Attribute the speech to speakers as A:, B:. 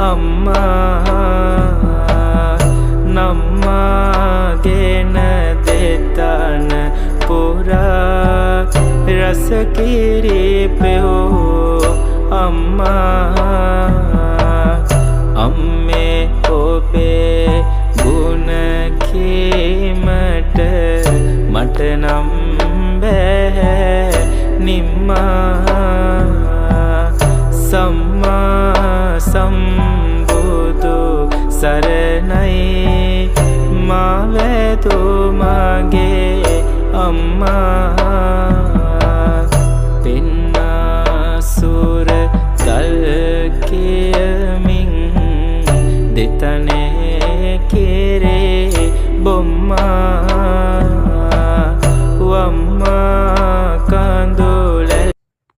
A: අම්මා නම්මාගෙන දෙතන පුරා රස කිරිපෙව් අම්මා අම්මේ ඔබේ ගුණ කීමට මට නම් බෑ නිම්මා සම්මා සම්බුදු සරණයි මා වැදු මගේ අම්මා